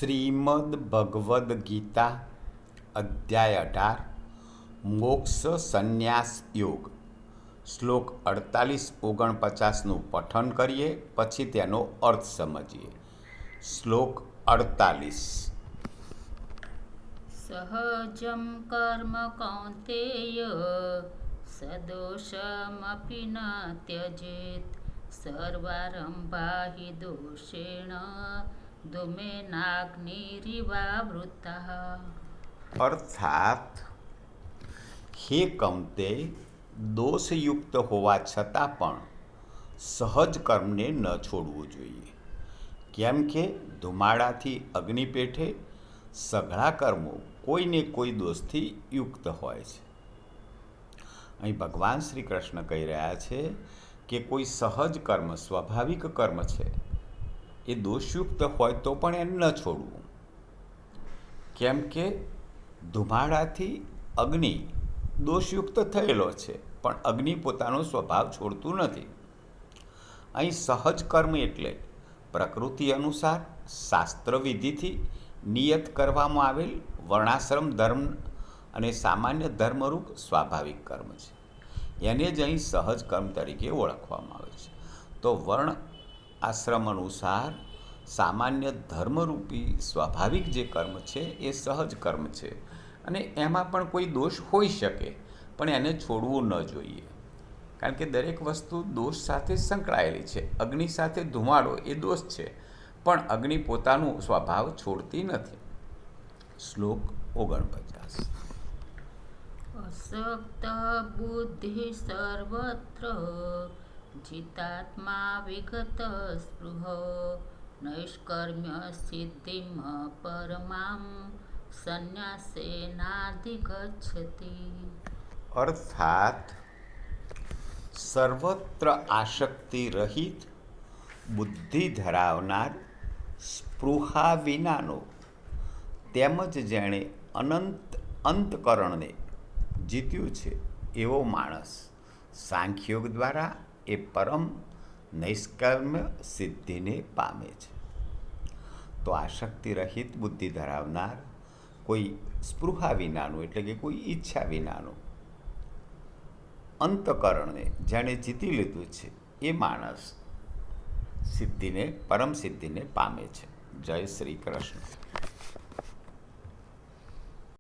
શ્રીમદ ભગવદ્ ગીતા અધ્યાય 18 મોક્ષ સંન્યાસ યોગ શ્લોક 48-49નું પઠન કરીએ, પછી તેનો અર્થ સમજીએ. શ્લોક 48. સહજમ કર્મ કૌંતેય સદોષમપી ન ત્યજેત સર્વારંભા હિ દોષેણ ધૂમેનાગ્નિરિવાવૃતઃ. અર્થાત, હે કૌંતેય, દોષયુક્ત હોવા છતાં પણ સહજ કર્મને ન છોડવું જોઈએ, કેમ કે ધુમાડાથી અગ્નિ પેઠે સઘળા કર્મો કોઈને કોઈ દોષથી યુક્ત હોય છે. અહીં ભગવાન શ્રી કૃષ્ણ કહી રહ્યા છે કે કોઈ સહજ કર્મ, સ્વાભાવિક કર્મ છે, એ દોષયુક્ત હોય તો પણ એને ન છોડવું, કેમ કે ધુમાડાથી અગ્નિ દોષયુક્ત થયેલો છે, પણ અગ્નિ પોતાનો સ્વભાવ છોડતું નથી. અહીં સહજ કર્મ એટલે પ્રકૃતિ અનુસાર શાસ્ત્ર વિધિથી નિયત કરવામાં આવેલ વર્ણાશ્રમ ધર્મ અને સામાન્ય ધર્મરૂપ સ્વાભાવિક કર્મ છે. એને જ અહીં સહજ કર્મ તરીકે ઓળખવામાં આવે છે. તો વર્ણ આશ્રમ અનુસાર સામાન્ય ધર્મરૂપી સ્વાભાવિક જે કર્મ છે એ સહજ કર્મ છે, અને એમાં પણ કોઈ દોષ હોઈ શકે, પણ એને છોડવું ન જોઈએ, કારણ કે દરેક વસ્તુ દોષ સાથે સંકળાયેલી છે. અગ્નિ સાથે ધુમાડો એ દોષ છે, પણ અગ્નિ પોતાનું સ્વભાવ છોડતી નથી. શ્લોક 49. અસક્ત બુદ્ધિ સર્વત્ર જિતાત્મા વિગત સ્પૃહ નૈષ્કર્મ્ય સિદ્ધિમ પરમામ સંન્યાસેનાધિગચ્છતિ. અર્થાત, સર્વત્ર આસક્તિ રહિત બુદ્ધિ ધરાવનાર, સ્પૃહા વિનાનો, તેમજ જેણે અંતકરણને જીત્યું છે એવો માણસ સાંખ્યોગ દ્વારા એ પરમ નૈષ્કર્મ્ય સિદ્ધિને પામે છે. તો આસક્તિ રહિત બુદ્ધિ ધરાવનાર, કોઈ સ્પૃહા વિનાનું એટલે કે કોઈ ઈચ્છા વિનાનું, અંતકરણને જેણે જીતી લીધું છે એ માણસ સિદ્ધિને, પરમ સિદ્ધિને પામે છે. જય શ્રી કૃષ્ણ.